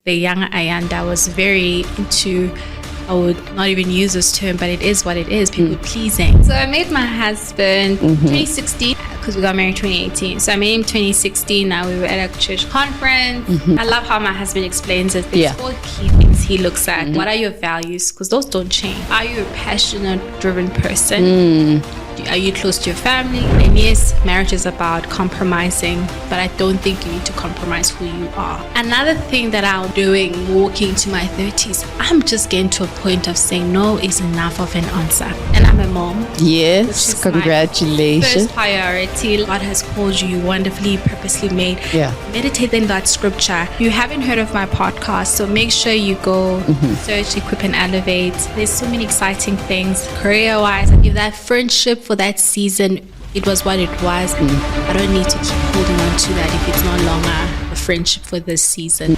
the younger Ayanda was very into, I would not even use this term, but it is what it is, people pleasing. So I met my husband 2016 because we got married 2018. So I met him 2016. Now we were at a church conference. I love how my husband explains it. There's 4 key things he looks at. What are your values? Because those don't change. Are you a passionate, driven person? Are you close to your family? And yes, marriage is about compromising, but I don't think you need to compromise who you are. Another thing that I'm doing, walking to my 30s, I'm just getting to a point of saying no is enough of an answer. And I'm a mom. Yes, congratulations. First priority. God has called you, wonderfully, purposely made. Meditate in that scripture. You haven't heard of my podcast, so make sure you go search, equip and elevate. There's so many exciting things career-wise. If that friendship for that season, it was what it was. I don't need to keep holding on to that if it's no longer a friendship for this season.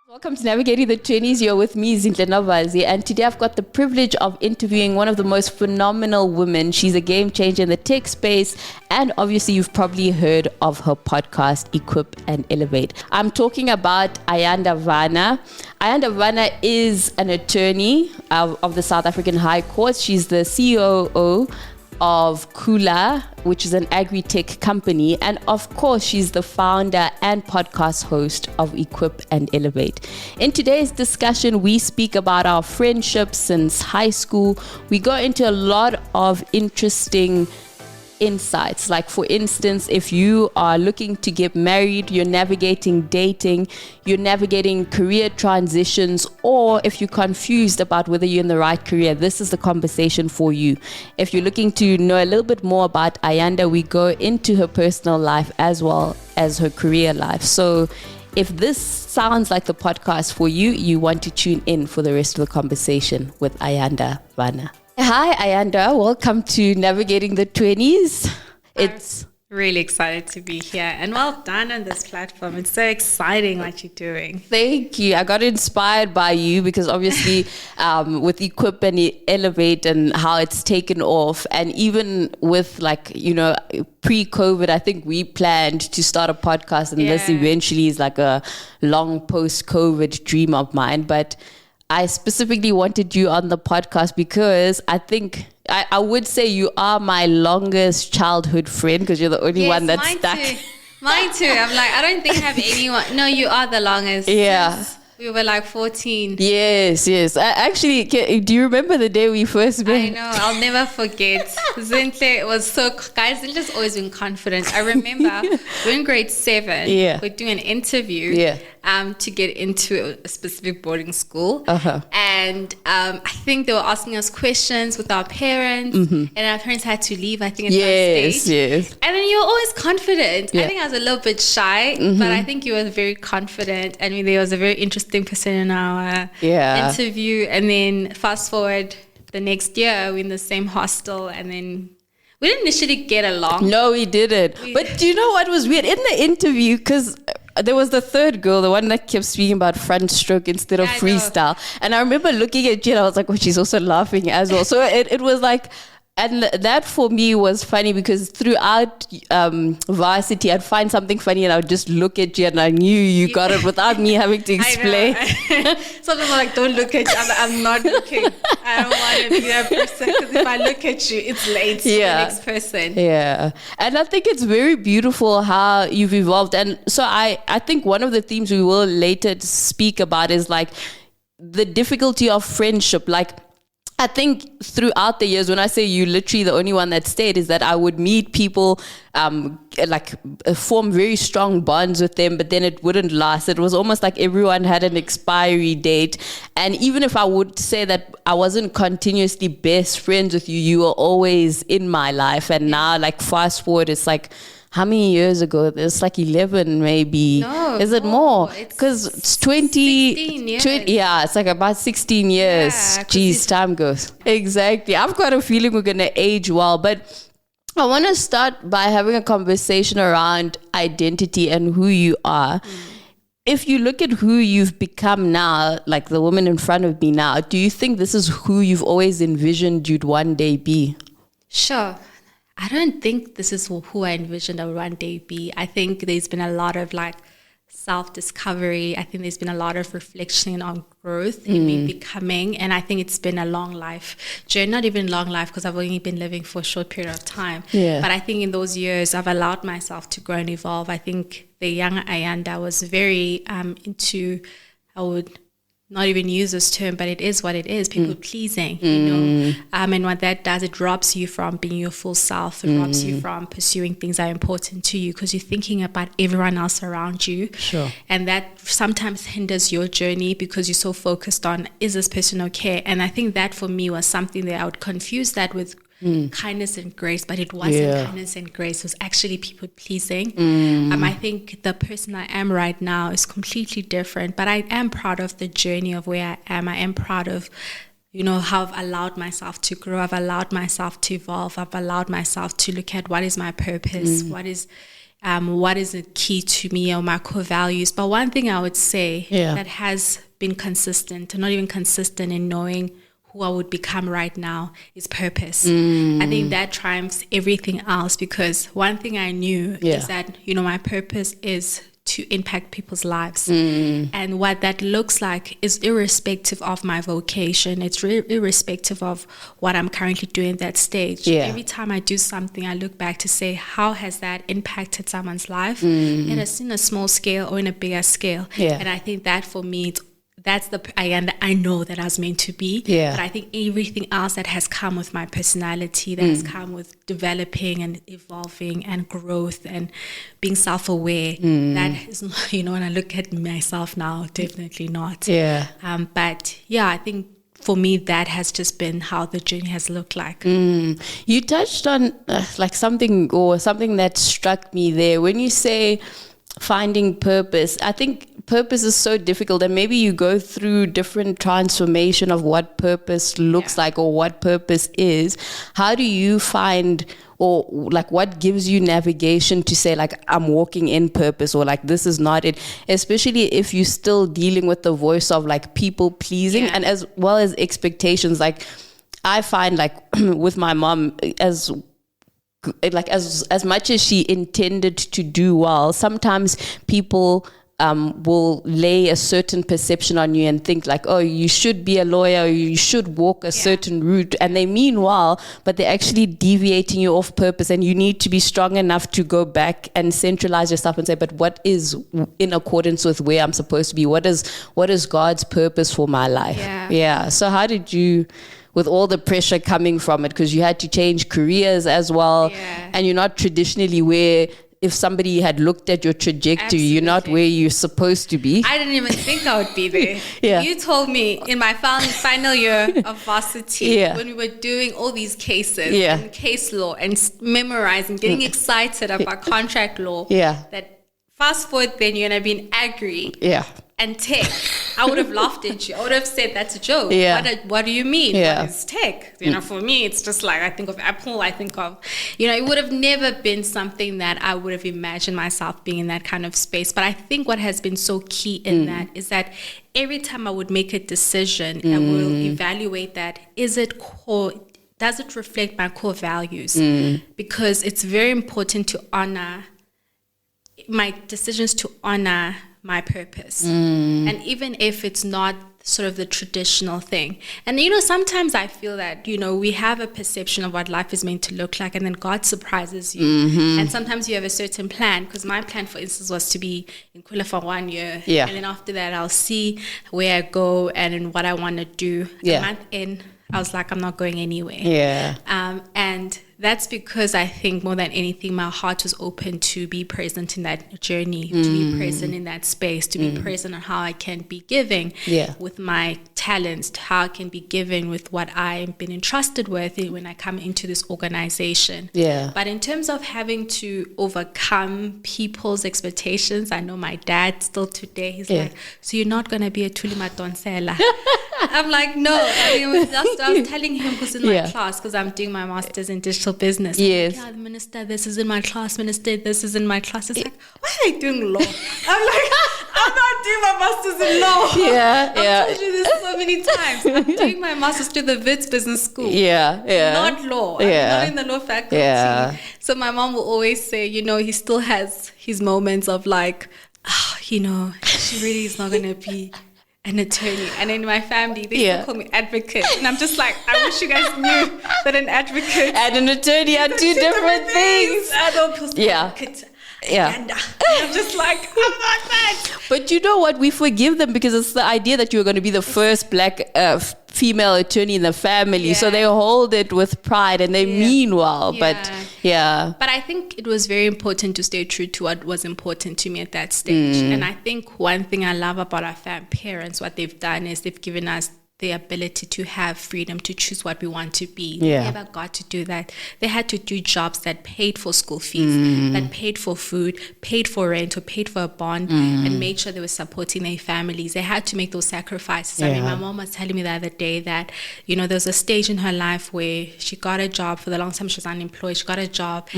Welcome to Navigating the Twenties. You're with me, Zinhle Navazi, and today I've got the privilege of interviewing one of the most phenomenal women. She's a game changer in the tech space, and obviously you've probably heard of her podcast, Equip and Elevate. I'm talking about Ayanda Vana. Ayanda Vana is an attorney of the South African High Court. She's the COO of Khula, which is an agri-tech company. And of course, she's the founder and podcast host of Equip and Elevate. In today's discussion, we speak about our friendship since high school. We go into a lot of interesting insights. Like, for instance, if you are looking to get married, you're navigating dating, you're navigating career transitions, or if you're confused about whether you're in the right career, this is the conversation for you. If you're looking to know a little bit more about Ayanda, we go into her personal life as well as her career life. So if this sounds like the podcast for you, you want to tune in for the rest of the conversation with Ayanda Vana. Hi, Ayanda. Welcome to Navigating the Twenties. It's really excited to be here, and well done on this platform. It's so exciting what you're doing. Thank you. I got inspired by you because obviously with Equip and Elevate and how it's taken off, and even with pre-COVID, I think we planned to start a podcast, and this eventually is like a long post-COVID dream of mine. But I specifically wanted you on the podcast because I think I would say you are my longest childhood friend because you're the only one that's stuck. Mine too. I'm like, I don't think I have anyone. No, you are the longest. Yeah. We were like 14. Yes. Actually, do you remember the day we first met? I know. I'll never forget. Zinhle was Zintle's always been confident. I remember we're in grade 7. Yeah. We're doing an interview. Yeah. To get into a specific boarding school. And I think they were asking us questions with our parents, and our parents had to leave, I think, at some stage. Yes. And then you were always confident. Yeah. I think I was a little bit shy, but I think you were very confident. I mean, there was a very interesting person in our interview. And then fast forward the next year, we're in the same hostel, and then we didn't initially get along. No, we didn't. But do you know what was weird? In the interview, because there was the third girl, the one that kept speaking about front stroke instead of freestyle. And I remember looking at you and I was like, oh, she's also laughing as well. So it was like, and that for me was funny because throughout varsity, I'd find something funny and I would just look at you and I knew you got it without me having to explain. Sometimes I'm like, don't look at you. I'm not looking. I don't want to be that person because if I look at you, it's late for the next person. Yeah. And I think it's very beautiful how you've evolved. And so I think one of the themes we will later speak about is like the difficulty of friendship. Like, I think throughout the years, when I say you literally the only one that stayed, is that I would meet people, form very strong bonds with them, but then it wouldn't last. It was almost like everyone had an expiry date. And even if I would say that I wasn't continuously best friends with you, you were always in my life. And now, like, fast forward, it's like, how many years ago? It's like 11 maybe. No, is it more? Because it's 16 years. It's like about 16 years. Yeah, geez, time goes. Exactly. I've got a feeling we're going to age well. But I want to start by having a conversation around identity and who you are. If you look at who you've become now, like the woman in front of me now, do you think this is who you've always envisioned you'd one day be? Sure. I don't think this is who I envisioned I would one day be. I think there's been a lot of like self-discovery. I think there's been a lot of reflection on growth in me becoming, and I think it's been a long life journey, not even long life because I've only been living for a short period of time. But I think in those years I've allowed myself to grow and evolve. I think the young Ayanda was very into, I would not even use this term, but it is what it is, people pleasing, you know. And what that does, it robs you from being your full self. It robs you from pursuing things that are important to you because you're thinking about everyone else around you. And that sometimes hinders your journey because you're so focused on, is this person okay? And I think that for me was something that I would confuse that with kindness and grace, but it wasn't kindness and grace. It was actually people pleasing. I think the person I am right now is completely different, but I am proud of the journey of where I am. I am proud of, you know, how I've allowed myself to grow. I've allowed myself to evolve. I've allowed myself to look at what is my purpose, what is the key to me or my core values. But one thing I would say that has been consistent, and not even consistent in knowing who I would become right now, is purpose. I think that triumphs everything else, because one thing I knew is that, you know, my purpose is to impact people's lives. And what that looks like is irrespective of my vocation. It's irrespective of what I'm currently doing at that stage. Every time I do something, I look back to say, how has that impacted someone's life? It has in a small scale or in a bigger scale. And I think that for me, that's the Ayanda I know that I was meant to be. But I think everything else that has come with my personality, that has come with developing and evolving and growth and being self-aware, that is not, you know, when I look at myself now, definitely not. But yeah, I think for me, that has just been how the journey has looked like. You touched on like something that struck me there. When you say finding purpose, I think purpose is so difficult, and maybe you go through different transformation of what purpose looks like or what purpose is. How do you find, or like what gives you navigation to say like, I'm walking in purpose, or like this is not it, especially if you're still dealing with the voice of like people pleasing and as well as expectations. Like I find like with my mom, as much as she intended to do well, sometimes people will lay a certain perception on you and think like, oh, you should be a lawyer, or you should walk a certain route, and they mean well, but they're actually deviating you off purpose, and you need to be strong enough to go back and centralize yourself and say, but what is in accordance with where I'm supposed to be? What is God's purpose for my life? So how did you, with all the pressure coming from it, because you had to change careers as well, and you're not traditionally where, if somebody had looked at your trajectory, you're not where you're supposed to be. I didn't even think I would be there. You told me in my final year of varsity, when we were doing all these cases and case law and memorizing, getting excited about contract law, that fast forward then you're going to be in agri and tech. I would have laughed at you. I would have said, that's a joke. What do you mean? What is tech? You know, for me, it's just like, I think of Apple, I think of, you know, it would have never been something that I would have imagined myself being in that kind of space. But I think what has been so key in that is that every time I would make a decision, I will evaluate that, is it core? Does it reflect my core values? Because it's very important to honor my decisions, to honor my purpose. And even if it's not sort of the traditional thing. And, you know, sometimes I feel that, you know, we have a perception of what life is meant to look like, and then God surprises you. And sometimes you have a certain plan, because my plan, for instance, was to be in Khula for 1 year. And then after that, I'll see where I go and what I want to do. A month in, I was like, I'm not going anywhere. And that's because I think more than anything, my heart was open to be present in that journey, to be present in that space, to be present on how I can be giving with my talents, how I can be giving with what I've been entrusted with when I come into this organization. But in terms of having to overcome people's expectations, I know my dad still today, he's like, so you're not going to be a Tulima Donsela? I'm like, no. I was telling him who's in my class, because I'm doing my master's in digital business. Like, the minister, this is in my class. Minister, this is in my class. It's like, why are they doing law? I'm like, I'm not doing my master's in law. Yeah, I've told you this so many times. I'm doing my master's through the Wits Business School. Not law. I'm not in the law faculty. So my mom will always say, he still has his moments of like, she really is not going to be an attorney. And in my family, they still call me advocate. And I'm just like, I wish you guys knew that an advocate and an attorney are two different things. Advocate. And I'm just like, I'm not that. But you know what? We forgive them because it's the idea that you're going to be the first black female attorney in the family. So they hold it with pride and they mean well. But But I think it was very important to stay true to what was important to me at that stage. And I think one thing I love about our parents, what they've done is they've given us the ability to have freedom to choose what we want to be. They never got to do that. They had to do jobs that paid for school fees, that paid for food, paid for rent, or paid for a bond, and made sure they were supporting their families. They had to make those sacrifices. I mean, my mom was telling me the other day that, there was a stage in her life where she got a job. For the long time she was unemployed. She got a job,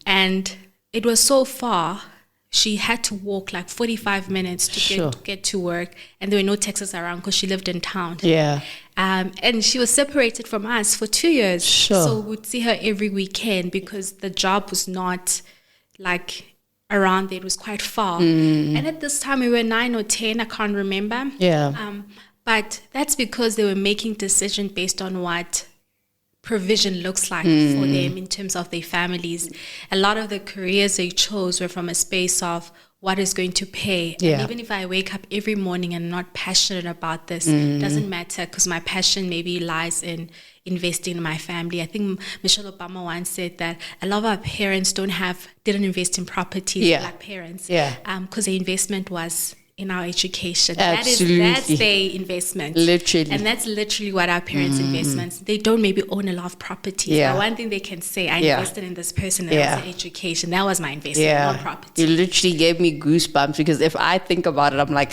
and it was so far. She had to walk like 45 minutes to get to work, and there were no taxis around because she lived in town. And she was separated from us for 2 years. So we'd see her every weekend because the job was not like around there. It was quite far. And at this time we were 9 or 10, I can't remember. But that's because they were making decisions based on what provision looks like for them in terms of their families. A lot of the careers they chose were from a space of what is going to pay. And even if I wake up every morning and I'm not passionate about this, it doesn't matter because my passion maybe lies in investing in my family. I think Michelle Obama once said that a lot of our parents didn't invest in properties, black parents, because the investment was in our education. Absolutely. That's their investment. Literally. And that's literally what our parents' investments. They don't maybe own a lot of properties. But one thing they can say, I invested in this person, that was their education. That was my investment, not property. You literally gave me goosebumps because if I think about it, I'm like,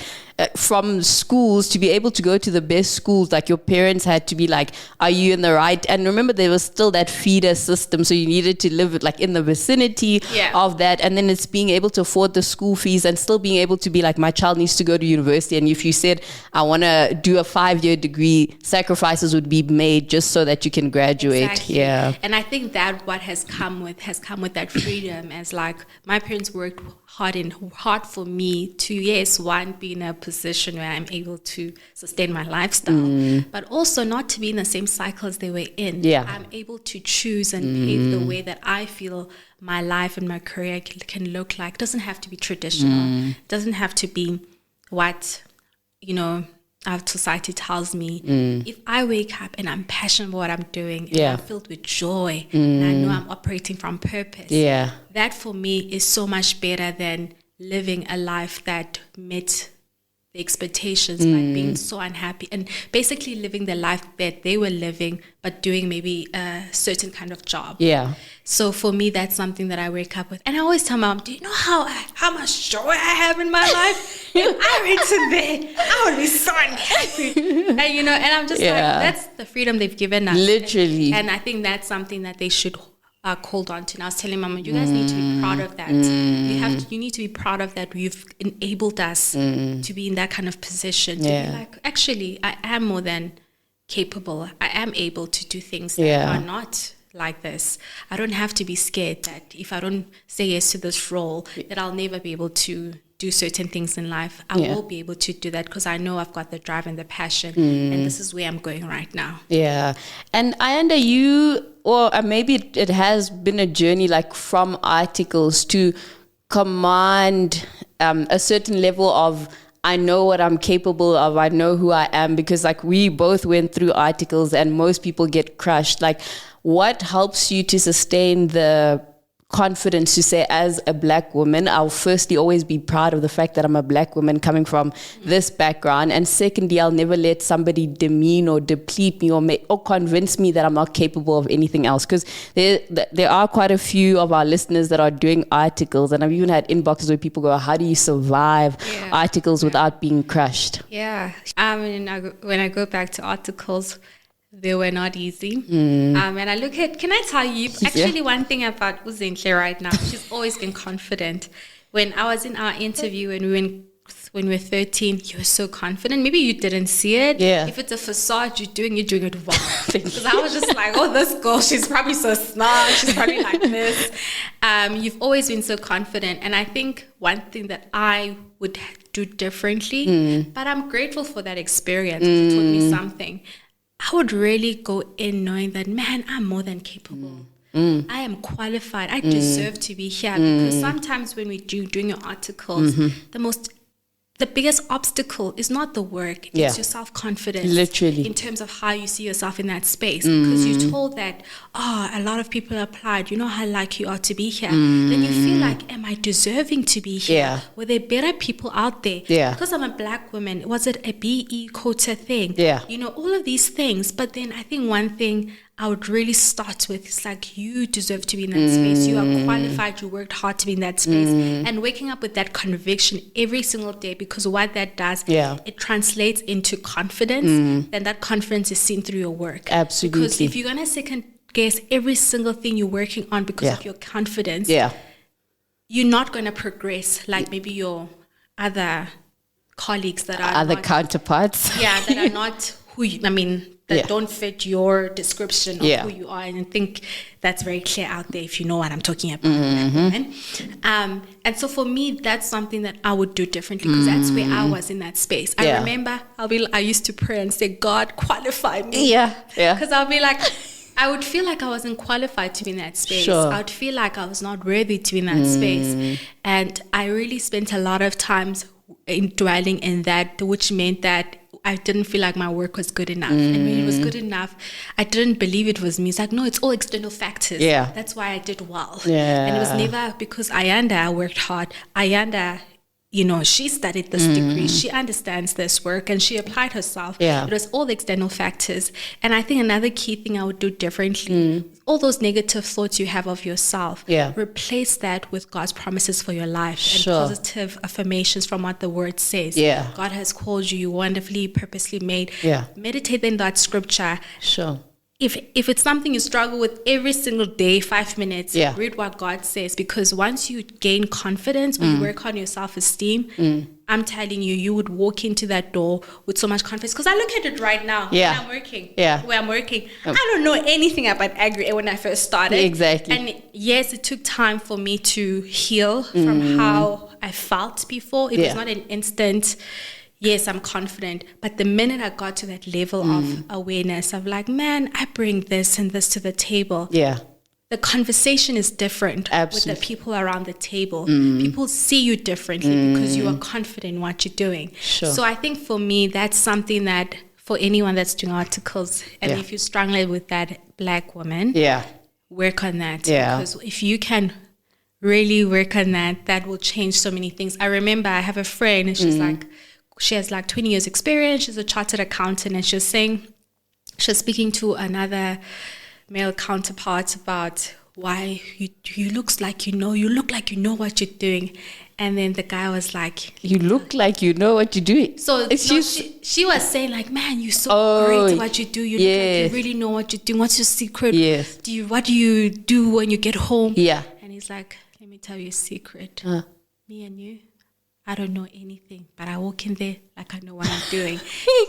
from schools to be able to go to the best schools, like your parents had to be like, are you in the right? And remember, there was still that feeder system, so you needed to live like in the vicinity of that. And then it's being able to afford the school fees and still being able to be like, my child needs to go to university. And if you said, I want to do a 5-year degree, sacrifices would be made just so that you can graduate. Exactly. And I think that what has come with that freedom, as like my parents worked hard for me to, one, be in a position where I'm able to sustain my lifestyle, but also not to be in the same cycle as they were in. I'm able to choose and pave the way that I feel my life and my career can look like. It doesn't have to be traditional. It doesn't have to be what, our society tells me. If I wake up and I'm passionate about what I'm doing, and I'm filled with joy, and I know I'm operating from purpose, that for me is so much better than living a life that met the expectations by being so unhappy and basically living the life that they were living but doing maybe a certain kind of job. So for me, that's something that I wake up with. And I always tell my mom, do you know how much joy I have in my life? If I went to bed, I would be so unhappy. And I'm just like, that's the freedom they've given us. Literally. And I think that's something that they should called on to. And I was telling Mama, you guys need to be proud of that. You need to be proud of that. You've enabled us to be in that kind of position. To be like, actually, I am more than capable. I am able to do things that are not like this. I don't have to be scared that if I don't say yes to this role, that I'll never be able to do certain things in life. I will be able to do that because I know I've got the drive and the passion, and this is where I'm going right now. And Ayanda, you, or maybe it has been a journey like from articles to command a certain level of, I know what I'm capable of, I know who I am, because like we both went through articles and most people get crushed. Like, what helps you to sustain the confidence to say, as a black woman, I'll firstly always be proud of the fact that I'm a black woman coming from this background, and secondly, I'll never let somebody demean or deplete me or convince me that I'm not capable of anything else? Because there are quite a few of our listeners that are doing articles, and I've even had inboxes where people go, how do you survive articles without being crushed? When I go back to articles, they were not easy. And I look at, can I tell you, actually one thing about Uzinhle right now, she's always been confident. When I was in our interview and we were when we're 13, you're so confident. Maybe you didn't see it. Yeah. If it's a facade you're doing it well. Because I was just like, oh, this girl, she's probably so smart. She's probably like this. You've always been so confident. And I think one thing that I would do differently, but I'm grateful for that experience. It taught me something. I would really go in knowing that, man, I'm more than capable. I am qualified. I deserve to be here. Because sometimes when we doing your articles, the biggest obstacle is not the work, it's your self-confidence. Literally. In terms of how you see yourself in that space. Because you're told that, a lot of people applied, you know how lucky you are to be here. Then you feel like, am I deserving to be here? Yeah. Were there better people out there? Yeah. Because I'm a black woman, was it a BE quota thing? Yeah. You know, all of these things. But then I think one thing I would really start with is like, you deserve to be in that space. You are qualified. You worked hard to be in that space. And waking up with that conviction every single day, because what that does, it translates into confidence. Then that confidence is seen through your work. Absolutely. Because if you're going to second guess every single thing you're working on because of your confidence, you're not going to progress like maybe your other colleagues that are other not, counterparts. that are not who you, that don't fit your description of who you are. And I think that's very clear out there if you know what I'm talking about. And so for me, that's something that I would do differently, because that's where I was in that space. I remember I used to pray and say, God, qualify me. Because I'll be like, I would feel like I wasn't qualified to be in that space. I would feel like I was not worthy to be in that space. And I really spent a lot of times in dwelling in that, which meant that I didn't feel like my work was good enough. And when it was good enough, I didn't believe it was me. It's like, no, it's all external factors. That's why I did well. And it was never because Ayanda worked hard. Ayanda, she studied this degree. She understands this work and she applied herself. It was all the external factors. And I think another key thing I would do differently, all those negative thoughts you have of yourself, replace that with God's promises for your life and positive affirmations from what the word says. God has called you, you're wonderfully, purposely made. Meditate in that scripture. If it's something you struggle with every single day, 5 minutes, read what God says. Because once you gain confidence, when you work on your self-esteem, I'm telling you, you would walk into that door with so much confidence. Because I look at it right now when I'm working. Where I'm working. I don't know anything about agri when I first started. Exactly. And yes, it took time for me to heal from how I felt before. It was not an instant, yes, I'm confident. But the minute I got to that level of awareness of like, man, I bring this and this to the table. The conversation is different with the people around the table. People see you differently because you are confident in what you're doing. So I think for me, that's something that for anyone that's doing articles, and if you're struggling with that black woman, work on that. Because if you can really work on that, that will change so many things. I remember I have a friend and she's like, she has like 20 years experience. She's a chartered accountant, and she was speaking to another male counterpart about why you look like you know what you're doing. And then the guy was like, you look like you know what you're doing. So she was saying like, man, you're so great at what you do. You look like you really know what you're doing. What's your secret? What do you do when you get home? And he's like, let me tell you a secret. Me and you, I don't know anything, but I walk in there like I know what I'm doing.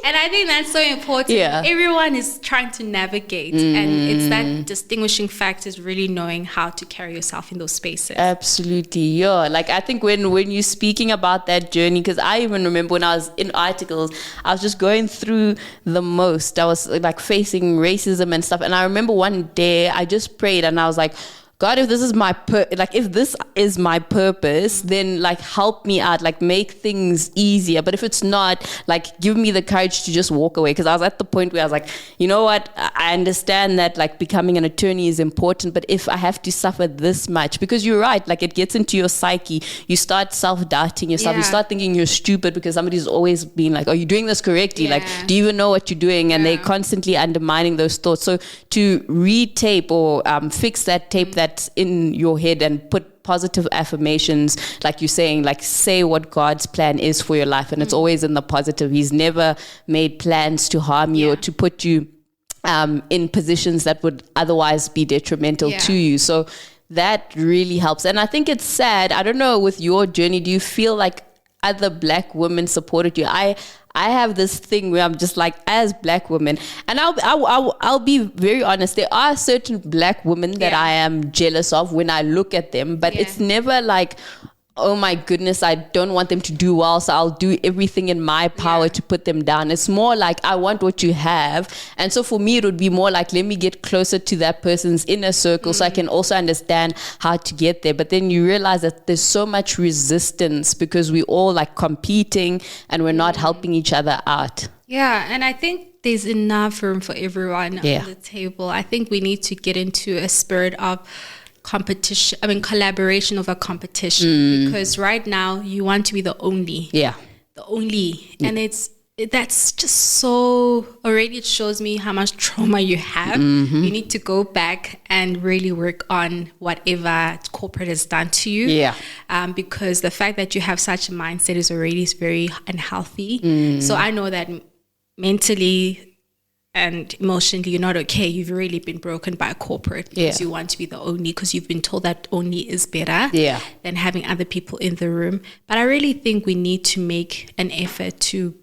And I think that's so important. Everyone is trying to navigate, and it's that distinguishing factor is really knowing how to carry yourself in those spaces. Absolutely. Like I think when you're speaking about that journey, because I even remember when I was in articles, I was just going through the most. I was like facing racism and stuff. And I remember one day I just prayed and I was like, God, if this is if this is my purpose, then like help me out, like make things easier. But if it's not, like give me the courage to just walk away. Because I was at the point where I was like, you know what? I understand that like becoming an attorney is important, but if I have to suffer this much, because you're right, like it gets into your psyche, you start self-doubting yourself. You start thinking you're stupid because somebody's always been like, are you doing this correctly? Like, do you even know what you're doing? And they're constantly undermining those thoughts. So to retape or fix that tape that's in your head and put positive affirmations, like you're saying, like say what God's plan is for your life, and it's always in the positive. He's never made plans to harm you or to put you in positions that would otherwise be detrimental to you. So that really helps. And I think it's sad, I don't know, with your journey, do you feel like, other black women supported you? I have this thing where I'm just like, as black women, and I'll be very honest, there are certain black women that I am jealous of when I look at them, but it's never like, oh my goodness, I don't want them to do well, so I'll do everything in my power to put them down. It's more like, I want what you have. And so for me, it would be more like, let me get closer to that person's inner circle so I can also understand how to get there. But then you realize that there's so much resistance because we're all like competing and we're not helping each other out. Yeah, and I think there's enough room for everyone on the table. I think we need to get into a spirit of collaboration over competition, because right now you want to be the only, and that's just so, already it shows me how much trauma you have. You need to go back and really work on whatever corporate has done to you, because the fact that you have such a mindset is already very unhealthy. So I know that mentally and emotionally you're not okay. You've really been broken by corporate because you want to be the only, because you've been told that only is better than having other people in the room. But I really think we need to make an effort to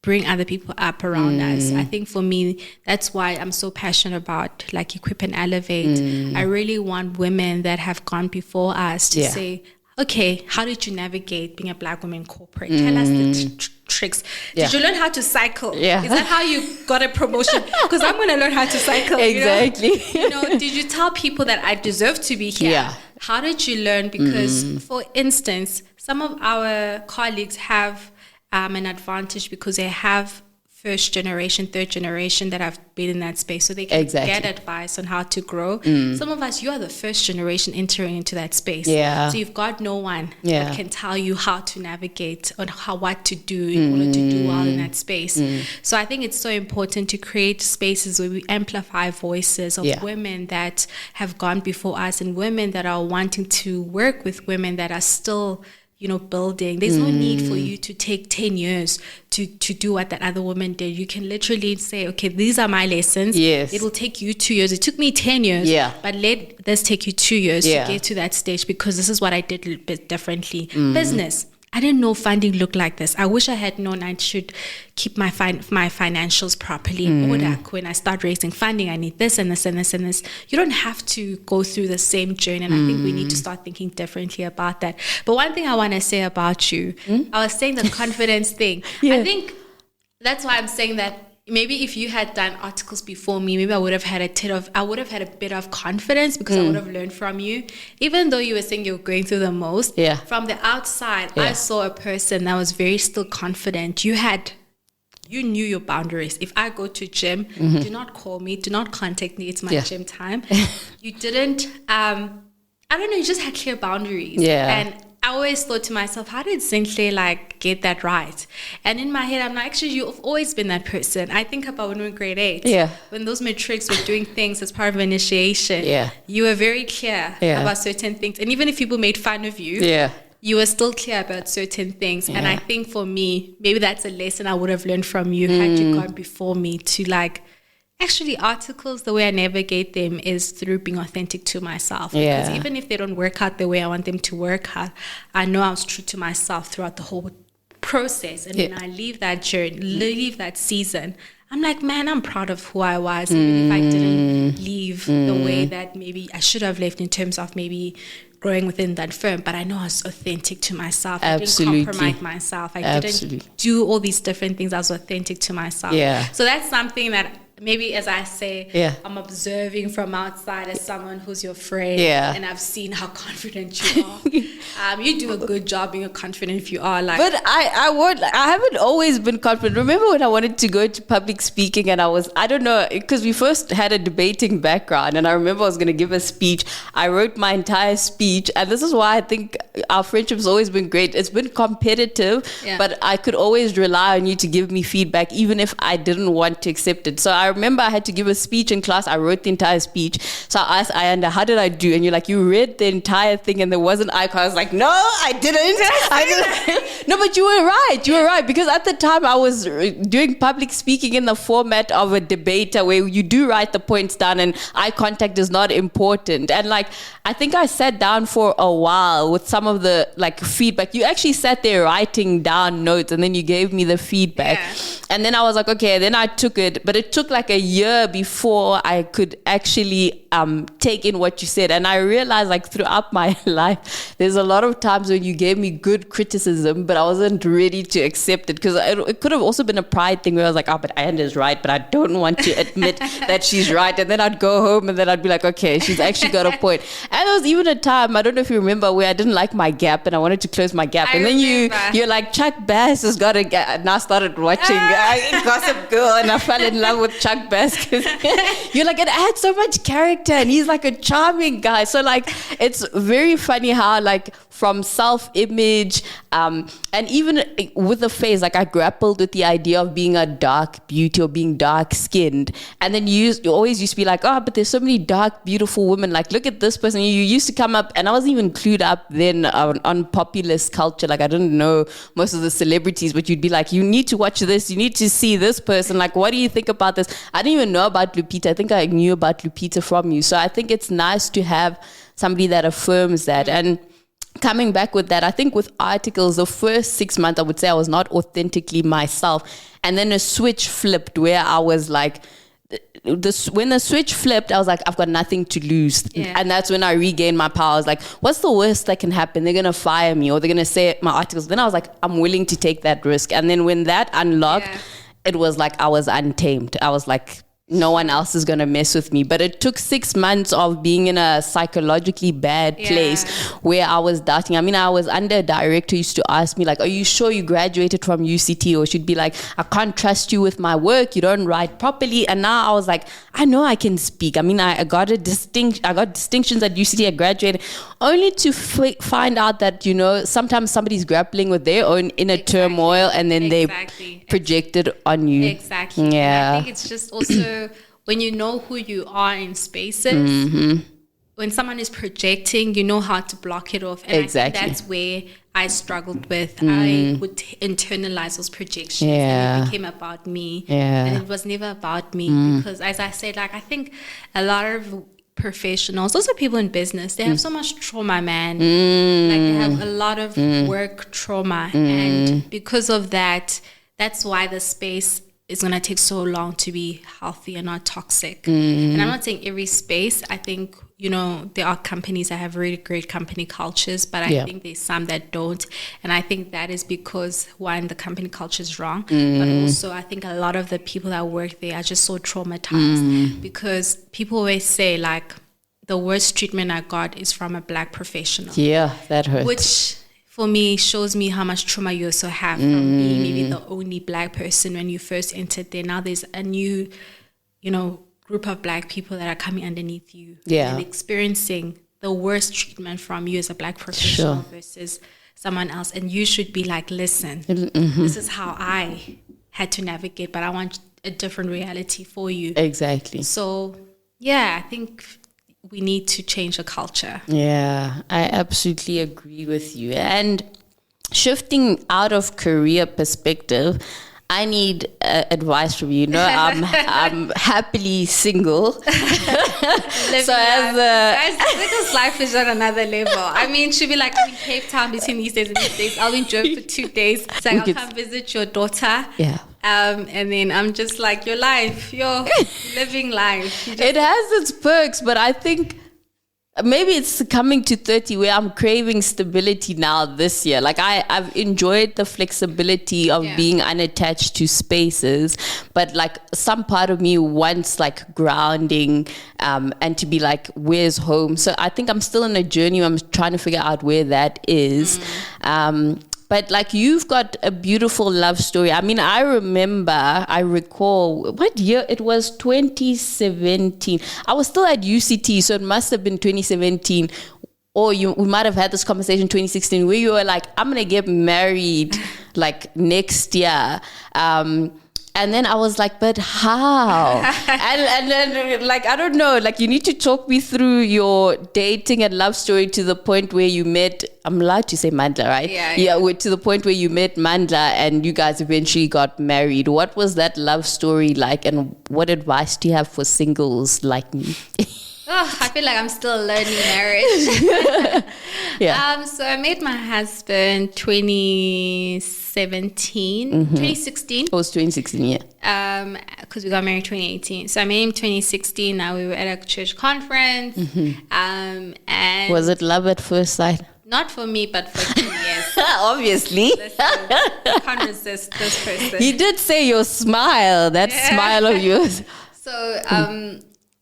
bring other people up around us. I think for me, that's why I'm so passionate about like Equip and Elevate. I really want women that have gone before us to say, okay, how did you navigate being a black woman in corporate? Tell us the tricks. Did you learn how to cycle? Is that how you got a promotion? Because I'm going to learn how to cycle. Exactly. You know, did you tell people that I deserve to be here? How did you learn? Because for instance, some of our colleagues have an advantage because they have first generation, third generation that have been in that space, so they can get advice on how to grow. Some of us, you are the first generation entering into that space, so you've got no one that can tell you how to navigate on what to do in order to do well in that space. So I think it's so important to create spaces where we amplify voices of women that have gone before us and women that are wanting to work with women that are still, you know, building. There's no need for you to take 10 years to do what that other woman did. You can literally say, okay, these are my lessons. It will take you 2 years. It took me 10 years, but let this take you 2 years to get to that stage, because this is what I did a little bit differently. Business. I didn't know funding looked like this. I wish I had known I should keep my financials properly in order. When I start raising funding, I need this and this and this and this. You don't have to go through the same journey, and I think we need to start thinking differently about that. But one thing I want to say about you, I was saying the confidence thing. I think that's why I'm saying that maybe if you had done articles before me, maybe I would have had a bit of confidence, because I would have learned from you. Even though you were saying you were going through the most, from the outside, I saw a person that was very still confident. You knew your boundaries. If I go to gym, do not call me, do not contact me, it's my gym time. You didn't, I don't know, you just had clear boundaries. And I always thought to myself, how did Zinhle get that right? And in my head, I'm like, actually, you've always been that person. I think about when we were in grade 8, when those matrics were doing things as part of initiation, you were very clear about certain things. And even if people made fun of you, you were still clear about certain things. And I think for me, maybe that's a lesson I would have learned from you had you gone before me, to actually, articles, the way I navigate them is through being authentic to myself. Because even if they don't work out the way I want them to work out, I know I was true to myself throughout the whole process. And when I leave that journey, leave that season, I'm like, man, I'm proud of who I was. Even if I didn't leave the way that maybe I should have left in terms of maybe growing within that firm, but I know I was authentic to myself. I didn't compromise myself. I didn't do all these different things. I was authentic to myself. So that's something that maybe, as I say, I'm observing from outside as someone who's your friend, and I've seen how confident you are. You do a good job being confident if you are. But I haven't always been confident. Remember when I wanted to go to public speaking, and I don't know, because we first had a debating background, and I remember I was going to give a speech. I wrote my entire speech, and this is why I think our friendship has always been great. It's been competitive, but I could always rely on you to give me feedback, even if I didn't want to accept it. So I remember I had to give a speech in class. I wrote the entire speech. So I asked Ayanda, how did I do? And you're like, you read the entire thing and there wasn't eye contact. I was like, no, I didn't. No, but you were right. Because at the time I was doing public speaking in the format of a debater where you do write the points down and eye contact is not important. And like, I think I sat down for a while with some of the like feedback. You actually sat there writing down notes and then you gave me the feedback. Yeah. And then I was like, okay, then I took it. But it took like a year before I could actually take in what you said. And I realized like throughout my life, there's a lot of times when you gave me good criticism, but I wasn't ready to accept it, because it could have also been a pride thing where I was like, oh, but Ayanda's right, but I don't want to admit that she's right. And then I'd go home and then I'd be like, okay, she's actually got a point. And there was even a time, I don't know if you remember, where I didn't like my gap and I wanted to close my gap. And then you're like, Chuck Bass has got a gap. And I started watching Gossip Girl and I fell in love with Chuck Bass, because you're like, it adds so much character and he's like a charming guy. So like, it's very funny how like from self-image and even with the face, like I grappled with the idea of being a dark beauty or being dark-skinned. And then you always used to be like, oh, but there's so many dark, beautiful women. Like, look at this person. You used to come up, and I wasn't even clued up then on populist culture. Like, I didn't know most of the celebrities, but you'd be like, you need to watch this. You need to see this person. Like, what do you think about this? I didn't even know about Lupita. I think I knew about Lupita from you. So I think it's nice to have somebody that affirms that. And coming back with that, I think with articles, the first 6 months, I would say I was not authentically myself. And then a switch flipped where I was like, when the switch flipped, I was like, I've got nothing to lose. Yeah. And that's when I regained my power. I was like, what's the worst that can happen? They're going to fire me or they're going to say my articles. Then I was like, I'm willing to take that risk. And then when that unlocked, it was like I was untamed. I was like, no one else is going to mess with me. But it took 6 months of being in a psychologically bad place where I was doubting. I mean, I was under a director who used to ask me like, are you sure you graduated from UCT? Or she'd be like, I can't trust you with my work. You don't write properly. And now I was like, I know I can speak. I mean, I got distinctions at UCT. I graduated only to find out that, you know, sometimes somebody's grappling with their own inner turmoil and then they project it on you. Exactly. Yeah. And I think it's just also when you know who you are in spaces, when someone is projecting, you know how to block it off. And I think that's where I struggled with. I would internalize those projections and it became about me. And it was never about me because, as I said, like I think a lot of professionals, also people in business, they have so much trauma, man. Like they have a lot of work trauma. And because of that, that's why the space is going to take so long to be healthy and not toxic. And I'm not saying every space. I think, you know, there are companies that have really great company cultures, but I think there's some that don't. And I think that is because, one, the company culture is wrong, but also I think a lot of the people that work there are just so traumatized because people always say, like, the worst treatment I got is from a black professional. Yeah, that hurts. Which for me shows me how much trauma you also have from being maybe the only black person when you first entered there. Now there's a new, you know, group of black people that are coming underneath you and experiencing the worst treatment from you as a black professional versus someone else. And you should be like, listen, this is how I had to navigate, but I want a different reality for you. Exactly. So, yeah, I think we need to change the culture. Yeah, I absolutely agree with you. And shifting out of career perspective, I need advice from you. No, I'm happily single. So as guys, this life is on another level. I mean, she'll be like, I'm in Cape Town between these days and these days. I'll enjoy for 2 days. It's like, I'll come visit your daughter. Yeah. And then I'm just like, your life, you're living life. It has its perks, but I think maybe it's coming to 30 where I'm craving stability now this year. Like I've enjoyed the flexibility of being unattached to spaces, but like some part of me wants like grounding and to be like, where's home? So I think I'm still on a journey. I'm trying to figure out where that is. But like you've got a beautiful love story. I mean, I recall what year it was, 2017. I was still at UCT, so it must have been 2017. Or we might have had this conversation in 2016 where you were like, I'm going to get married like next year. And then I was like, but how? and then like, I don't know, like you need to talk me through your dating and love story to the point where you met I'm allowed to say Mandla, right? Yeah. To the point where you met Mandla and you guys eventually got married. What was that love story like, and what advice do you have for singles like me? I feel like I'm still learning marriage. So I met my husband 2016. It was 2016, yeah. Because we got married 2018. So I met him 2016. Now we were at a church conference. And was it love at first sight? Not for me, but for him, yes. Obviously. I can't resist this person. He did say your smile, that smile of yours. So,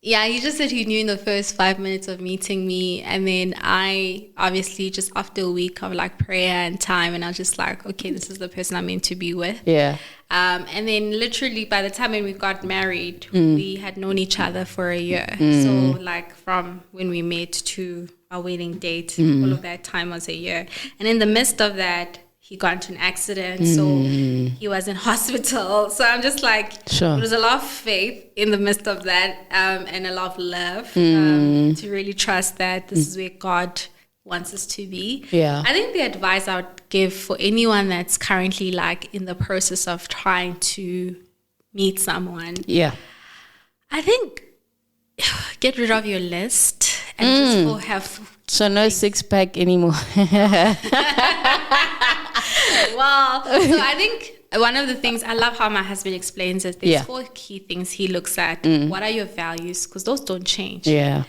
he just said he knew in the first 5 minutes of meeting me. And then I, obviously, just after a week of like prayer and time, and I was just like, okay, this is the person I'm meant to be with. Yeah. And then literally by the time when we got married, we had known each other for a year. So like from when we met to our wedding date, all of that time was a year. And in the midst of that, he got into an accident, so he was in hospital. So I'm just like, There was a lot of faith in the midst of that, and a lot of love to really trust that this is where God wants us to be. Yeah. I think the advice I would give for anyone that's currently like in the process of trying to meet someone, I think get rid of your list and just go have. So no 6-pack anymore. Well, so I think one of the things, I love how my husband explains it. There's 4 key things he looks at. What are your values? Because those don't change. Yeah.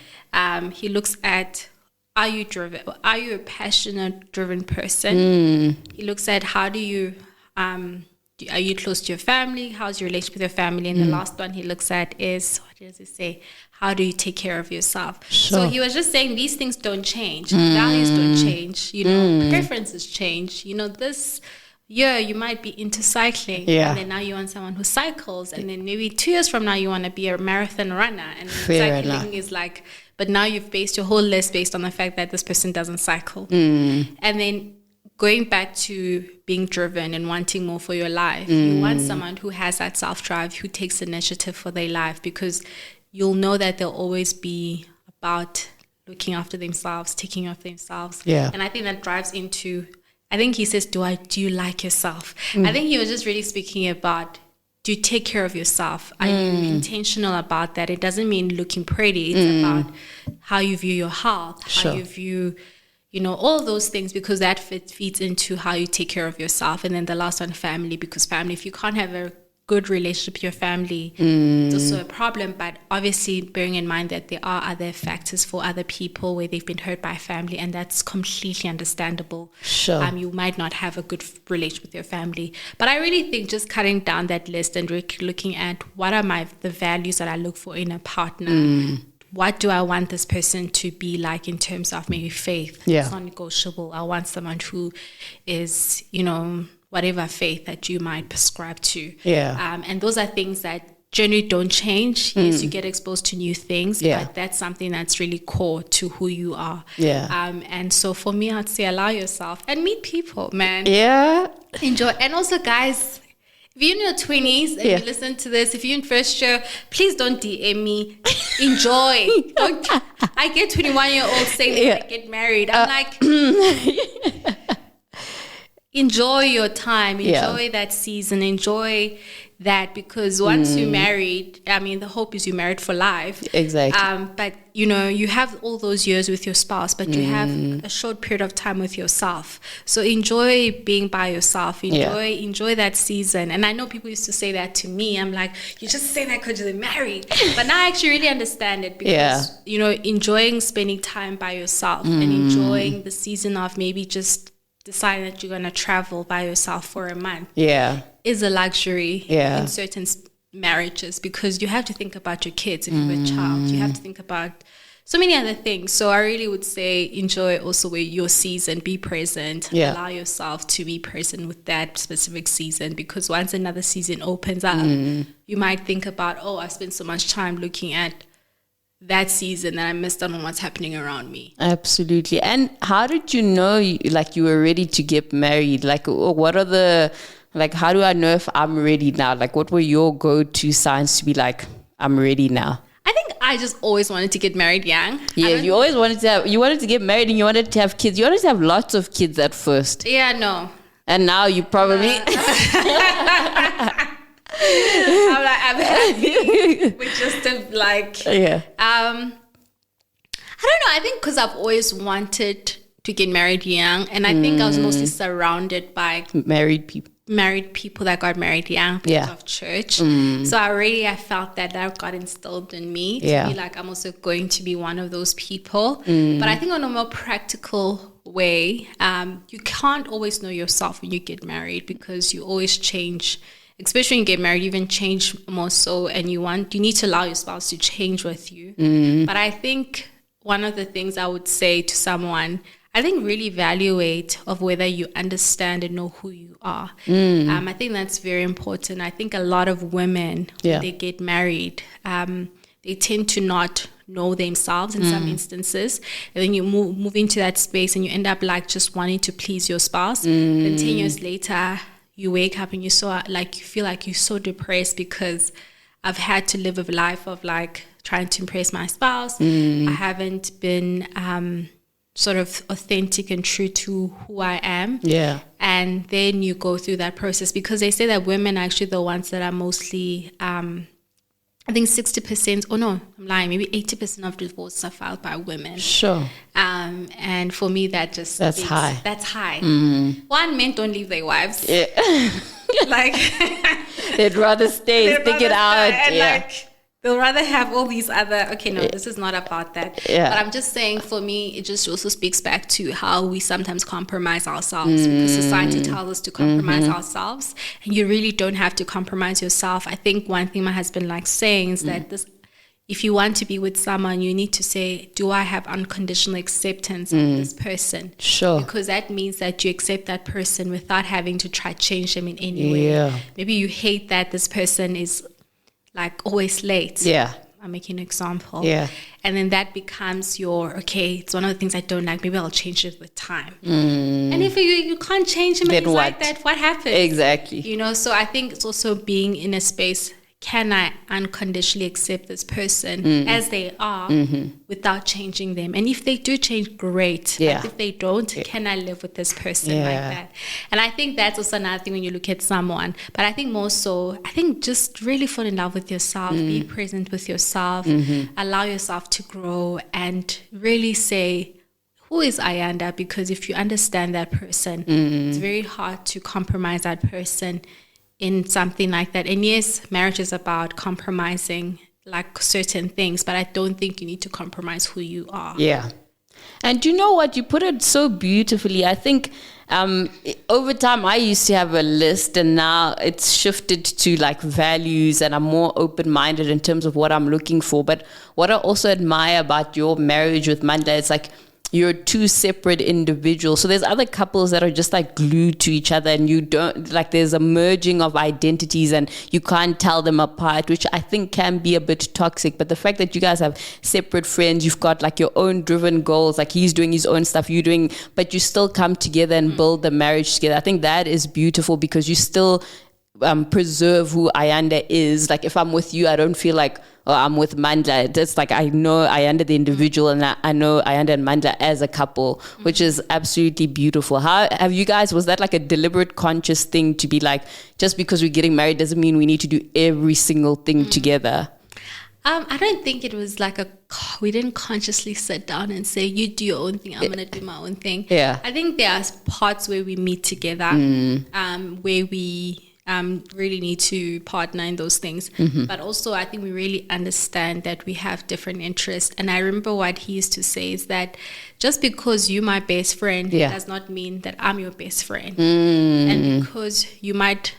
He looks at, are you driven? Are you a passionate, driven person? He looks at how do you, are you close to your family? How's your relationship with your family? And the last one he looks at is, what does he say? How do you take care of yourself? So he was just saying these things don't change. Values don't change. Preferences change. This year you might be into cycling. And then now you want someone who cycles. And then maybe 2 years from now you want to be a marathon runner. And cycling is like, but now you've based your whole list based on the fact that this person doesn't cycle. And then going back to being driven and wanting more for your life, you want someone who has that self-drive, who takes initiative for their life, because you'll know that they'll always be about looking after themselves, taking care of themselves. Yeah. And I think that drives into, I think he says, do you like yourself? I think he was just really speaking about, do you take care of yourself? Are you intentional about that? It doesn't mean looking pretty. It's about how you view your health, how you view, all those things, because that feeds into how you take care of yourself. And then the last one, family, because family, if you can't have a good relationship with your family, it's also a problem. But obviously bearing in mind that there are other factors for other people where they've been hurt by family, and that's completely understandable. You might not have a good relationship with your family, but I really think just cutting down that list and looking at what are the values that I look for in a partner. What do I want this person to be like in terms of maybe faith? It's non-negotiable. I want someone who is, whatever faith that you might prescribe to. And those are things that generally don't change. Yes, you get exposed to new things, but that's something that's really core to who you are. And so for me, I'd say allow yourself and meet people, man. Enjoy. And also, guys, if you're in your 20s and you listen to this, if you're in first year, please don't DM me. Enjoy. I get 21-year-olds saying they might get married. I'm like... Enjoy your time, enjoy that season, enjoy that, because once you're married, the hope is you're married for life. Exactly. But you have all those years with your spouse, but you have a short period of time with yourself. So enjoy being by yourself. Enjoy that season. And I know people used to say that to me. I'm like, you just say that because you're married. But now I actually really understand it, because enjoying spending time by yourself and enjoying the season of maybe just deciding that you're going to travel by yourself for a month is a luxury in certain marriages, because you have to think about your kids if you're a child. You have to think about so many other things. So I really would say enjoy also your season, be present, allow yourself to be present with that specific season, because once another season opens up, you might think about, I spent so much time looking at that season that I missed out on what's happening around me. Absolutely. And how did you know you were ready to get married? What are how do I know if I'm ready now? What were your go-to signs to be like, I'm ready now? I think I I just always wanted to get married young. Yeah, you always wanted to get married and you wanted to have kids. You wanted to have lots of kids at first. Yeah, no. And now you probably... I'm happy with just yeah. I don't know. I think because I've always wanted to get married young, and I think I was mostly surrounded by married people that got married young because of church. So I felt that got instilled in me to be like, I'm also going to be one of those people. But I think on a more practical way, you can't always know yourself when you get married because you always change. Especially when you get married, you even change more so, and you need to allow your spouse to change with you. But I think one of the things I would say to someone, I think really evaluate of whether you understand and know who you are. I think that's very important. I think a lot of women, when they get married, they tend to not know themselves in some instances. And then you move into that space and you end up like just wanting to please your spouse. Then 10 years later, you wake up and you feel like you're so depressed because I've had to live a life of like trying to impress my spouse. I haven't been sort of authentic and true to who I am. Yeah. And then you go through that process because they say that women are actually the ones that are mostly, I think 60%, oh no, I'm lying, maybe 80% of divorces are filed by women. Sure. And for me, that's high. That's high. One, men don't leave their wives. Yeah. Like they'd rather stay, stick it out. And like they'll rather have all these other, this is not about that. Yeah. But I'm just saying, for me, it just also speaks back to how we sometimes compromise ourselves because society tells us to compromise ourselves, and you really don't have to compromise yourself. I think one thing my husband likes saying is that if you want to be with someone, you need to say, do I have unconditional acceptance of this person? Sure. Because that means that you accept that person without having to try to change them in any way. Yeah. Maybe you hate that this person is like always late. Yeah. I'm making an example. Yeah. And then that becomes it's one of the things I don't like. Maybe I'll change it with time. And if you can't change him and he's like that, what happens? Exactly. So I think it's also being in a space, can I unconditionally accept this person as they are without changing them? And if they do change, great. Yeah. But if they don't, can I live with this person like that? And I think that's also another thing when you look at someone. But I think more so, just really fall in love with yourself, be present with yourself, allow yourself to grow, and really say, who is Ayanda? Because if you understand that person, it's very hard to compromise that person in something like that. And yes, marriage is about compromising like certain things, but I don't think you need to compromise who you are. Yeah. And you know what? You put it so beautifully. I think over time I used to have a list, and now it's shifted to like values, and I'm more open-minded in terms of what I'm looking for. But what I also admire about your marriage with Manda, it's like you're two separate individuals. So there's other couples that are just like glued to each other, and you don't, like, there's a merging of identities and you can't tell them apart, which I think can be a bit toxic. But the fact that you guys have separate friends, you've got like your own driven goals, like he's doing his own stuff, you're doing, but you still come together and build the marriage together. I think that is beautiful because you still preserve who Ayanda is. Like if I'm with you, I don't feel like, oh, I'm with Mandla. It's like I know Ayanda the individual, and I know Ayanda and Mandla as a couple, which is absolutely beautiful. How have you guys, was that like a deliberate, conscious thing to be like, just because we're getting married doesn't mean we need to do every single thing together? I don't think it was like we didn't consciously sit down and say, you do your own thing, I'm going to do my own thing. Yeah. I think there are parts where we meet together, where we really need to partner in those things. But also I think we really understand that we have different interests. And I remember what he used to say is that just because you're my best friend does not mean that I'm your best friend. And because you might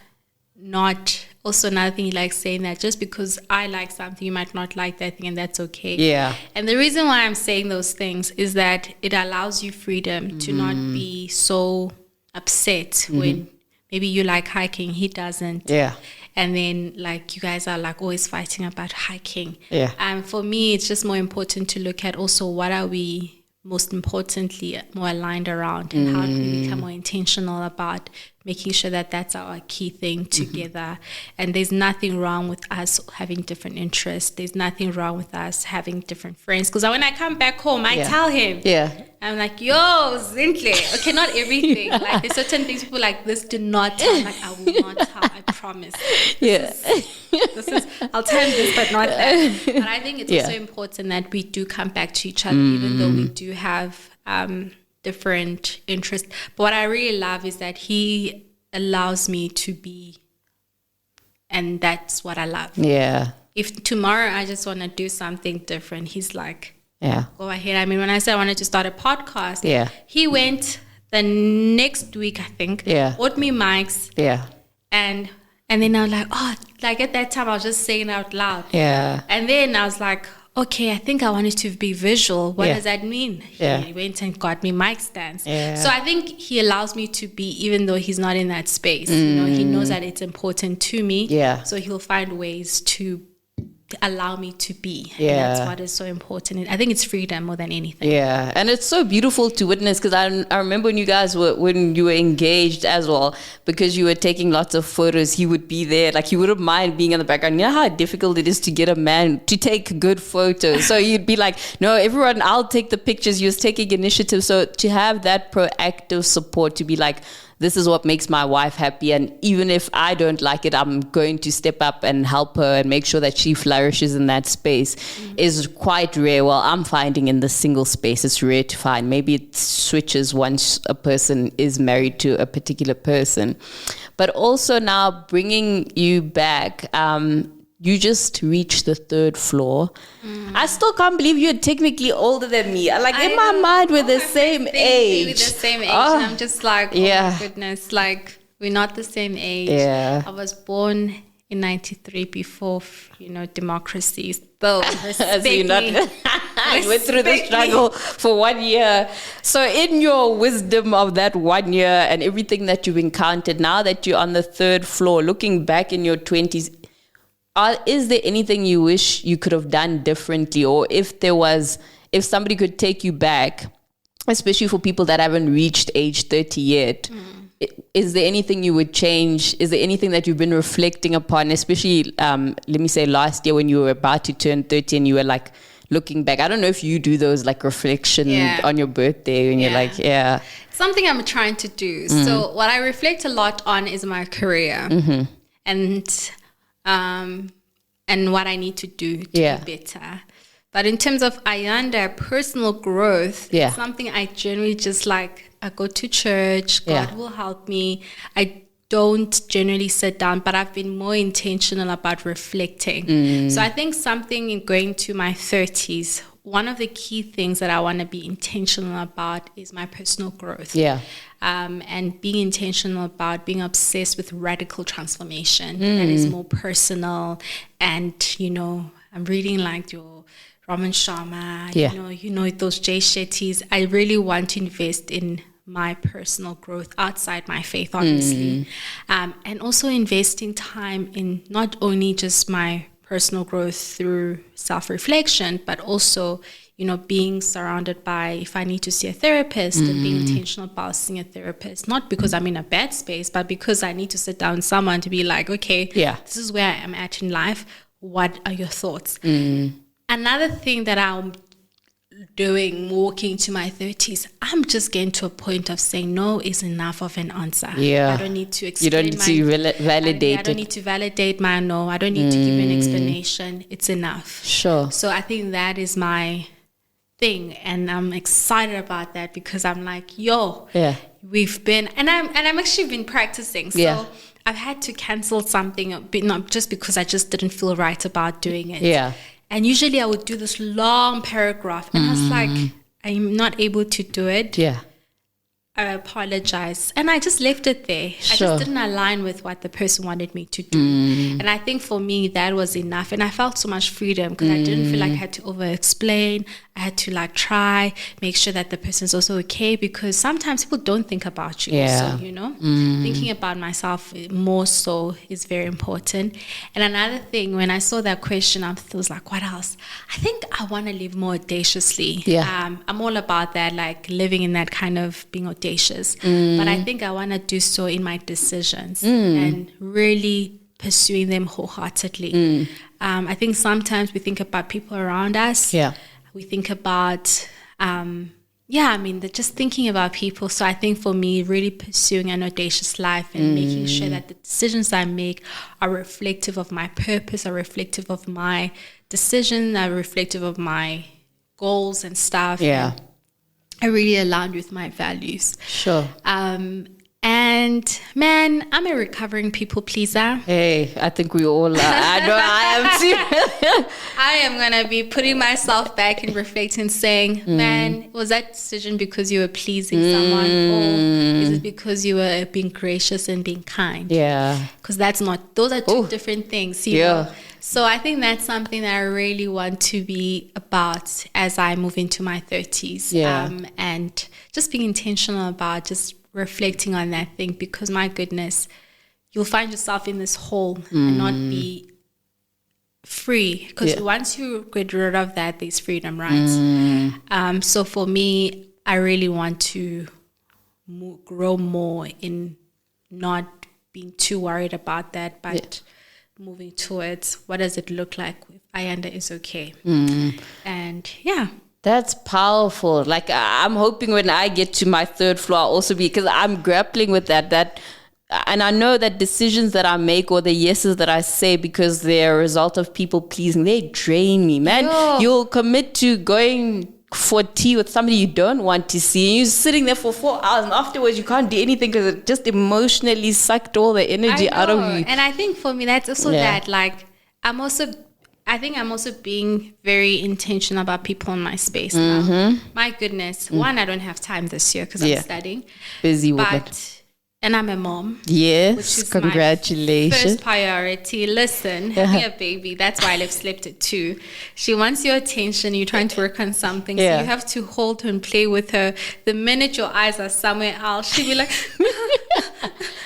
not, also another thing he likes saying, that just because I like something, you might not like that thing, and that's okay. Yeah. And the reason why I'm saying those things is that it allows you freedom to not be so upset when maybe you like hiking, he doesn't. Yeah. And then like you guys are like always fighting about hiking. Yeah. For me, it's just more important to look at also what are we most importantly more aligned around, and how do we become more intentional about making sure that that's our key thing together. And there's nothing wrong with us having different interests. There's nothing wrong with us having different friends. Because when I come back home, I tell him, I'm like, yo, Zintle. Okay, not everything. Like, there's certain things people like, this do not tell. Like, I will not tell. I promise. This is, I'll tell him this, but not that. But I think it's also important that we do come back to each other, even though we do have different interests. But what I really love is that he allows me to be, and that's what I love. Yeah. If tomorrow I just want to do something different, he's like, go ahead. I mean, when I said I wanted to start a podcast, he went the next week, I think, bought me mics. And then I was like, oh, like at that time I was just saying it out loud. And then I was like, okay, I think I want it to be visual. What does that mean? He went and got me mic stands. So I think he allows me to be, even though he's not in that space. You know, he knows that it's important to me. So he'll find ways to allow me to be. And that's what is so important. I think it's freedom more than anything. And it's so beautiful to witness, because I remember when you guys when you were engaged as well, because you were taking lots of photos, he would be there. Like, he wouldn't mind being in the background. You know how difficult it is to get a man to take good photos. So you'd be like, no, everyone, I'll take the pictures. He was taking initiative. So to have that proactive support, to be like, this is what makes my wife happy, and even if I don't like it, I'm going to step up and help her and make sure that she flourishes in that space, is quite rare. Well, I'm finding in the single space, it's rare to find. Maybe it switches once a person is married to a particular person. But also now bringing you back, you just reached the 3rd floor. I still can't believe you're technically older than me. Like, in my mind, we're the same age. We're the same age. And I'm just like, oh my goodness, like, we're not the same age. I was born in 93 before, democracy. So, you went through the struggle for 1 year. So in your wisdom of that 1 year and everything that you've encountered, now that you're on the 3rd floor, looking back in your 20s, is there anything you wish you could have done differently? Or if somebody could take you back, especially for people that haven't reached age 30 yet, is there anything you would change? Is there anything that you've been reflecting upon, especially, let me say, last year when you were about to turn 30 and you were like looking back? I don't know if you do those like reflection on your birthday when you're like, something I'm trying to do. So what I reflect a lot on is my career. And what I need to do to be better. But in terms of Ayanda, personal growth, something I generally just like, I go to church, God will help me. I don't generally sit down, but I've been more intentional about reflecting. So I think something in going to my 30s, one of the key things that I want to be intentional about is my personal growth. And being intentional about being obsessed with radical transformation that is more personal. And, I'm reading like your Raman Sharma, those Jay Shetty's. I really want to invest in my personal growth outside my faith, obviously. And also investing time in not only just my personal growth through self-reflection, but also, being surrounded by, if I need to see a therapist, and being intentional about seeing a therapist, not because I'm in a bad space, but because I need to sit down with someone to be like, okay, this is where I am at in life. What are your thoughts? Another thing that I'm doing, walking to my 30s, I'm just getting to a point of saying no is enough of an answer. I don't need to explain. You don't need to validate I don't need to validate my no. I don't need to give you an explanation. It's enough. Sure. So I think that is my thing, and I'm excited about that, because I'm like, we've been, and I'm actually been practicing. So I've had to cancel something, but not just because I just didn't feel right about doing it. And usually I would do this long paragraph, and I was like, I'm not able to do it. I apologize. And I just left it there. I just didn't align with what the person wanted me to do. And I think for me, that was enough. And I felt so much freedom, because I didn't feel like I had to over-explain. I had to like try, make sure that the person's also okay, because sometimes people don't think about you also, Thinking about myself more so is very important. And another thing, when I saw that question, I was like, what else? I think I want to live more audaciously. I'm all about that, like living in that kind of being audacious audacious. But I think I want to do so in my decisions and really pursuing them wholeheartedly. I think sometimes we think about people around us. Yeah. We think about, just thinking about people. So I think for me, really pursuing an audacious life and making sure that the decisions I make are reflective of my purpose, are reflective of my decision, are reflective of my goals and stuff. Yeah. And are really aligned with my values. Sure. And man, I'm a recovering people pleaser. Hey, I think we all are. I know I am too. I am going to be putting myself back and reflecting, saying, man, was that decision because you were pleasing someone, or is it because you were being gracious and being kind? Yeah. Because those are two different things. You know? So I think that's something that I really want to be about as I move into my 30s. Yeah. And just being intentional about just reflecting on that thing, because my goodness, you'll find yourself in this hole and not be free, because once you get rid of that, there's freedom, right? So for me, I really want to grow more in not being too worried about that, but moving towards what does it look like if Ayanda is okay. And that's powerful. Like, I'm hoping when I get to my third floor, I'll also be, because I'm grappling with that, and I know that decisions that I make or the yeses that I say because they're a result of people pleasing, they drain me, man. You'll commit to going for tea with somebody you don't want to see, and you're sitting there for 4 hours, and afterwards you can't do anything because it just emotionally sucked all the energy out of you. And I think for me, that's also that, like, I think I'm also being very intentional about people in my space now. My goodness. One, I don't have time this year because I'm studying. Busy woman. And I'm a mom. Yes, which is congratulations. My first priority. Listen, having a baby, that's why I slept at 2. She wants your attention. You're trying to work on something. So you have to hold her and play with her. The minute your eyes are somewhere else, she'll be like...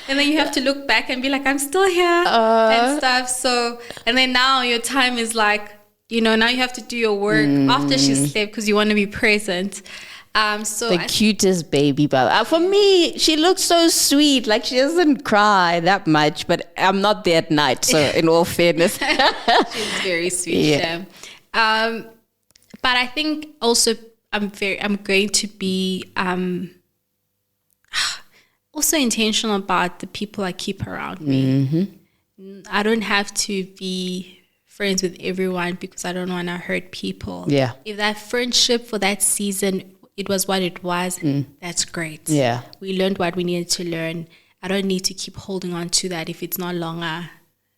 And then you have to look back and be like, I'm still here and stuff. So, and then now your time is like, now you have to do your work after she slept because you want to be present. So the cutest baby, but for me, she looks so sweet. Like, she doesn't cry that much, but I'm not there at night. So, in all fairness, she's very sweet. But I think also I'm going to be also intentional about the people I keep around me. I don't have to be friends with everyone because I don't want to hurt people. Yeah. If that friendship for that season, it was what it was, that's great. Yeah. We learned what we needed to learn. I don't need to keep holding on to that if it's no longer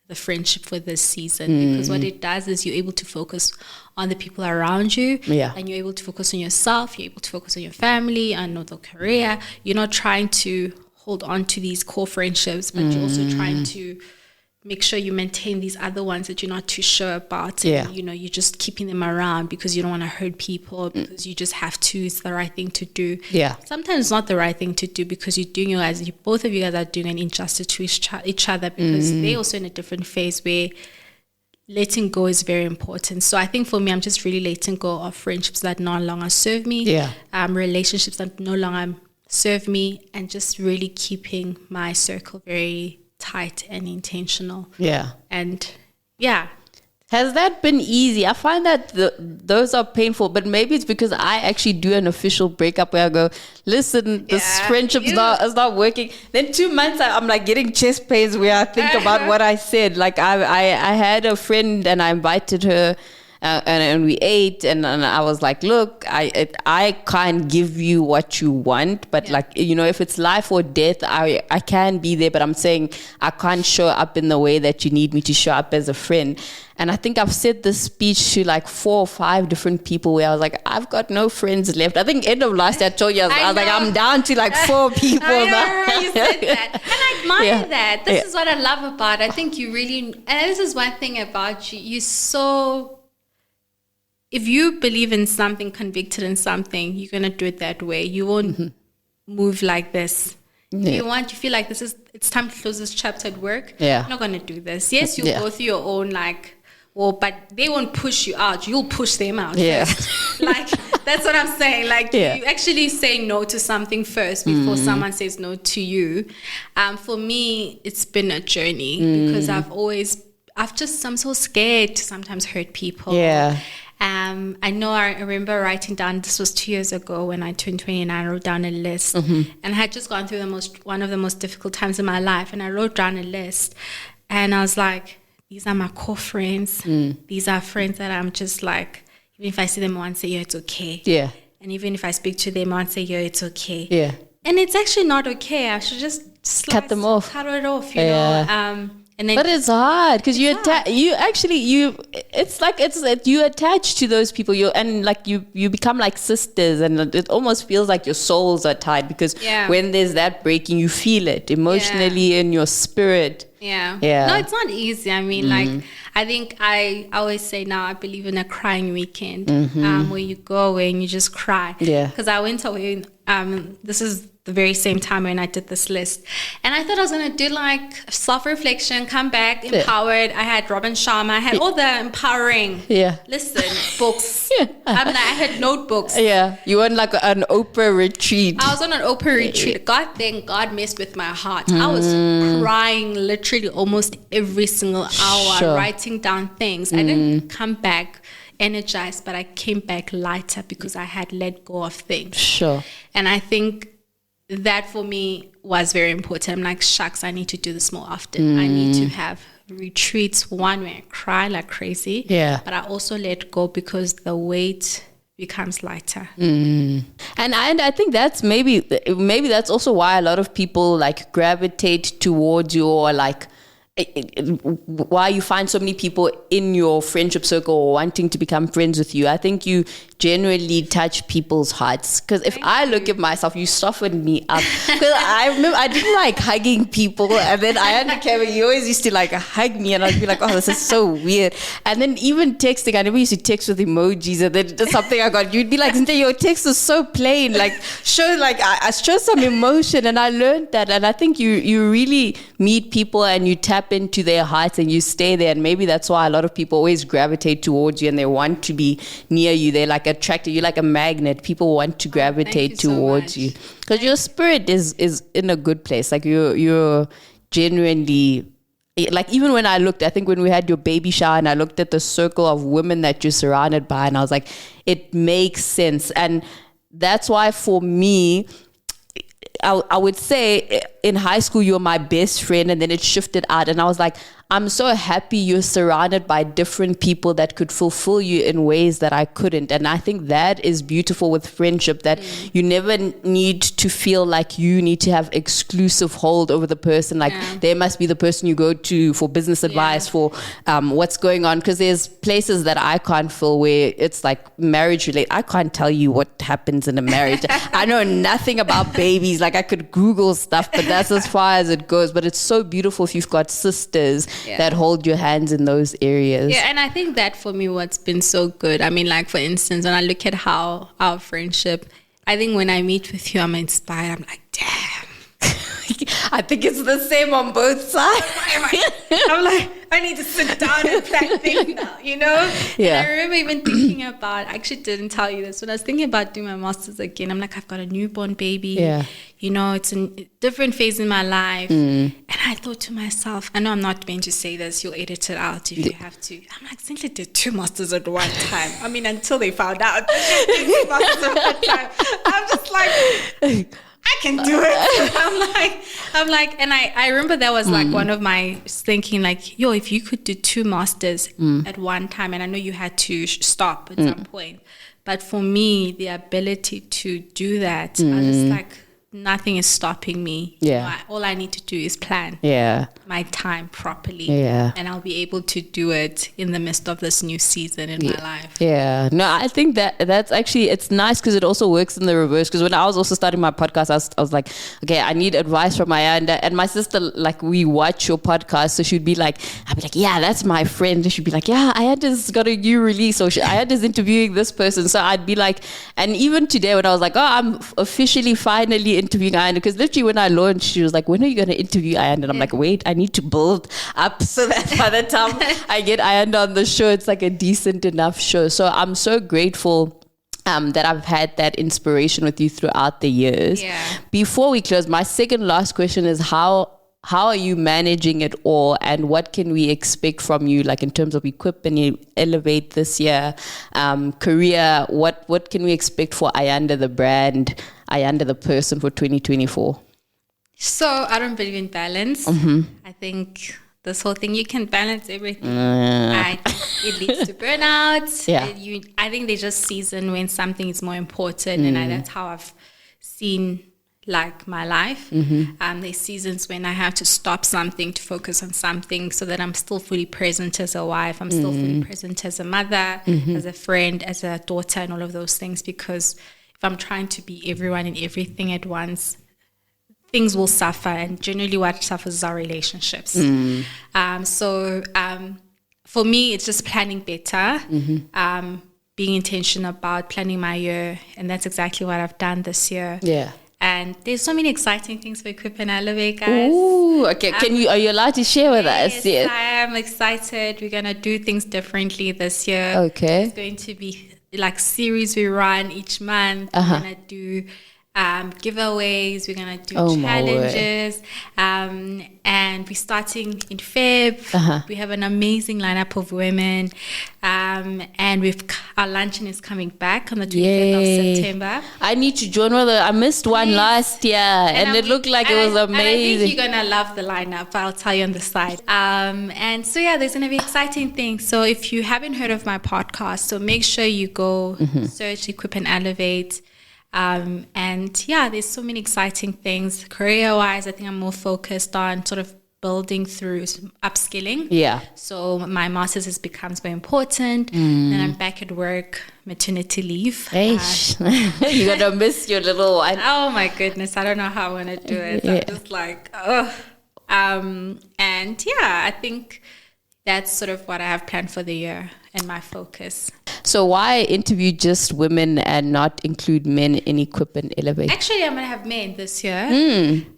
the friendship for this season, because what it does is you're able to focus on the people around you, and you're able to focus on yourself, you're able to focus on your family, on the career. You're not trying to hold on to these core friendships, but you're also trying to make sure you maintain these other ones that you're not too sure about. And, you're just keeping them around because you don't want to hurt people, because you just have to. It's the right thing to do. Yeah. Sometimes it's not the right thing to do because you're doing both of you guys are doing an injustice to each other, because they're also in a different phase where letting go is very important. So I think for me, I'm just really letting go of friendships that no longer serve me. Relationships that no longer serve me, and just really keeping my circle very tight and intentional. And has that been easy? I find that those are painful, but maybe it's because I actually do an official breakup where I go, listen, this friendship's not working. Then 2 months I'm like getting chest pains where I think about what I said. Like I had a friend and I invited her and we ate, and I was like, look, I can't give you what you want, but like, if it's life or death, I can be there, but I'm saying I can't show up in the way that you need me to show up as a friend. And I think I've said this speech to like 4 or 5 different people where I was like, I've got no friends left. I think end of last year I told you, I was like, I'm down to like 4 people now. You said that. And I admire that. This is what I love about it. I think you really, and this is one thing about you, you're so... If you believe in something, convicted in something, you're going to do it that way. You won't move like this. You feel like it's time to close this chapter at work. You're not going to do this. Yes, you'll go through your own but they won't push you out. You'll push them out. Yeah. First. Like, that's what I'm saying. Like, you actually say no to something first before someone says no to you. For me, it's been a journey because I'm so scared to sometimes hurt people. Yeah. I remember writing down, this was 2 years ago when I turned 20, and I wrote down a list. And I had just gone through one of the most difficult times in my life, and I wrote down a list, and I was like, these are my core friends. These are friends that I'm just like, even if I see them once a year, it's okay. Yeah. And even if I speak to them once a year, it's okay. Yeah. And it's actually not okay. I should just cut it off, you know. And then, but it's hard because you attach to those people, you become like sisters, and it almost feels like your souls are tied because when there's that breaking, you feel it emotionally in your spirit. No, it's not easy. I mean, like, I think I always say now I believe in a crying weekend, where you go away and you just cry. Because I went away, this is the very same time when I did this list, and I thought I was going to do like self-reflection, come back empowered. I had Robin Sharma, I had all the empowering books. I had notebooks. You went like an Oprah retreat. I was on an Oprah retreat. God messed with my heart. I was crying literally almost every single hour, writing down things. I didn't come back energized, but I came back lighter because I had let go of things. And I think that for me was very important. I'm like, shucks, I need to do this more often. I need to have retreats, one where I cry like crazy, but I also let go because the weight becomes lighter. And I think that's maybe that's also why a lot of people like gravitate towards you, or like why you find so many people in your friendship circle or wanting to become friends with you. I think you generally touch people's hearts, because if I look at myself, you softened me up. Because I remember I didn't like hugging people, and then Ayanda came and you always used to like hug me, and I'd be like, oh, this is so weird. And then even texting, I never used to text with emojis, and then something I got, you'd be like, your text is so plain, like I show some emotion. And I learned that, and I think you really meet people and you tap into their hearts and you stay there. And maybe that's why a lot of people always gravitate towards you and they want to be near you. They're like attracted. You're like a magnet. People want to gravitate towards you because your spirit is in a good place. Like you're genuinely, like, even when I think when we had your baby shower and I looked at the circle of women that you're surrounded by, and I was like, it makes sense. And that's why for me, I would say in high school, you were my best friend, and then it shifted out. And I was like, I'm so happy you're surrounded by different people that could fulfill you in ways that I couldn't. And I think that is beautiful with friendship, that you never need to feel like you need to have exclusive hold over the person. Like they must be the person you go to for business advice, for what's going on. Because there's places that I can't fill where it's like marriage related. I can't tell you what happens in a marriage. I know nothing about babies. Like I could Google stuff, but that's as far as it goes. But it's so beautiful if you've got sisters that hold your hands in those areas. Yeah, and I think that for me, what's been so good, I mean, like for instance, when I look at how our friendship, I think when I meet with you, I'm inspired. I'm like, damn. I think it's the same on both sides. I'm like, I need to sit down and plan things now, you know? Yeah. And I remember even thinking about, I actually didn't tell you this, when I was thinking about doing my master's again, I'm like, I've got a newborn baby. Yeah. You know, it's a different phase in my life. And I thought to myself, I know I'm not meant to say this, you'll edit it out if you have to. I'm like, Cynthia did 2 masters at one time. I mean, until they found out that she did 2 masters at one time. I'm just like, I can do it. I'm like, and I remember that was like one of my thinking, like, yo, if you could do 2 masters at one time, and I know you had to stop at some point, but for me, the ability to do that, I was just like, nothing is stopping me. Yeah. You know, all I need to do is plan my time properly. Yeah. And I'll be able to do it in the midst of this new season in my life. Yeah. No, I think that's actually, it's nice because it also works in the reverse. Because when I was also starting my podcast, I was like, okay, I need advice from Ayanda. And my sister, like, we watch your podcast. So she'd be like, I'd be like, yeah, that's my friend. And she'd be like, yeah, Ayanda's got a new release. Or Ayanda's interviewing this person. So I'd be like, and even today when I was like, oh, I'm officially finally interviewing Ayanda, because literally when I launched, she was like, when are you going to interview Ayanda? And I'm like, wait, I need to build up so that by the time I get Ayanda on the show, it's like a decent enough show. So I'm so grateful that I've had that inspiration with you throughout the years. Yeah. Before we close, my second last question is how are you managing it all, and what can we expect from you, like in terms of Equip and Elevate this year, career? What can we expect for Ayanda the brand, Ayanda the person for 2024? So I don't believe in balance. I think this whole thing, you can balance everything. I think it leads to burnout. Yeah. I think there's just season when something is more important, and that's how I've seen like my life. There's seasons when I have to stop something to focus on something so that I'm still fully present as a wife. I'm still fully present as a mother, as a friend, as a daughter, and all of those things. Because if I'm trying to be everyone and everything at once, things will suffer, and generally what suffers is our relationships. So for me, it's just planning better, being intentional about planning my year, and that's exactly what I've done this year. Yeah. And there's so many exciting things for Equip and Elevate, guys. Ooh, okay. Are you allowed to share with us? Yes, I am excited. We're gonna do things differently this year. Okay. It's going to be like series we run each month. We're gonna do giveaways. We're gonna do challenges. And we're starting in Feb. We have an amazing lineup of women. And our luncheon is coming back on the 25th of September. I need to join I missed one last year, and it looked like it was amazing. And I think you're gonna love the lineup. I'll tell you on the side. And so there's gonna be exciting things. So if you haven't heard of my podcast, so make sure you go search Equip and Elevate. There's so many exciting things. Career-wise, I think I'm more focused on sort of building through upskilling. Yeah. So my master's becomes very important. Then I'm back at work, maternity leave. You're gonna miss your little one. Oh my goodness, I don't know how I want to do it. I'm just like, I think that's sort of what I have planned for the year and my focus. So why interview just women and not include men in Equip and Elevate? Actually, I'm going to have men this year.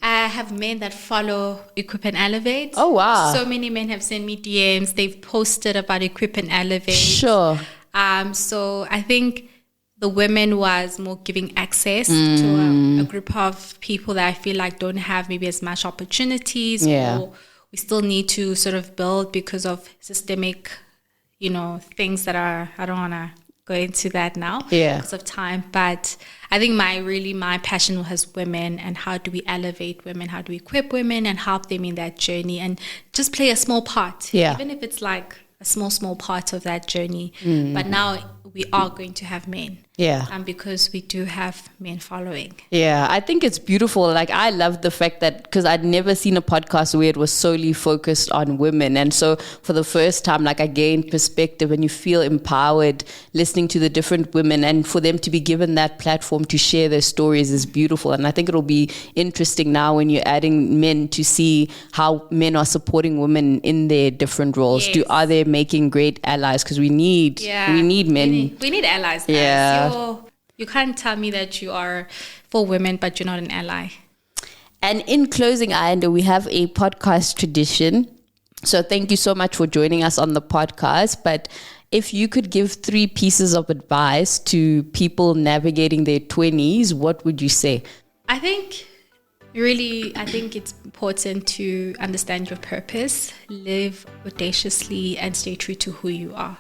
I have men that follow Equip and Elevate. Oh, wow. So many men have sent me DMs. They've posted about Equip and Elevate. Sure. So I think the women was more giving access to a group of people that I feel like don't have maybe as much opportunities. Or we still need to sort of build because of systemic things that I don't want to go into that now because of time. But I think my passion was women, and how do we elevate women? How do we equip women and help them in that journey and just play a small part, even if it's like a small part of that journey. But now we are going to have men. Because we do have men following. I think it's beautiful. Like, I love the fact that, because I'd never seen a podcast where it was solely focused on women. And so for the first time, like, I gained perspective, and you feel empowered listening to the different women, and for them to be given that platform to share their stories is beautiful. And I think it'll be interesting now when you're adding men to see how men are supporting women in their different roles. Are they making great allies? Because we need men. We need allies, guys. You can't tell me that you are for women, but you're not an ally. And in closing, Ayanda, we have a podcast tradition. So thank you so much for joining us on the podcast. But if you could give 3 pieces of advice to people navigating their 20s, what would you say? I think it's important to understand your purpose, live audaciously, and stay true to who you are.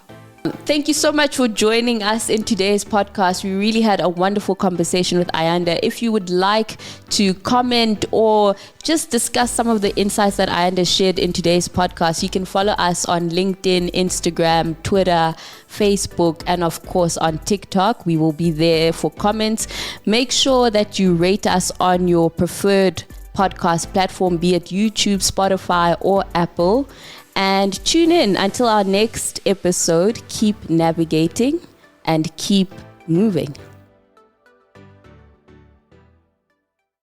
Thank you so much for joining us in today's podcast. We really had a wonderful conversation with Ayanda. If you would like to comment or just discuss some of the insights that Ayanda shared in today's podcast, you can follow us on LinkedIn, Instagram, Twitter, Facebook, and of course on TikTok. We will be there for comments. Make sure that you rate us on your preferred podcast platform, be it YouTube, Spotify, or Apple. And tune in until our next episode. Keep navigating and keep moving.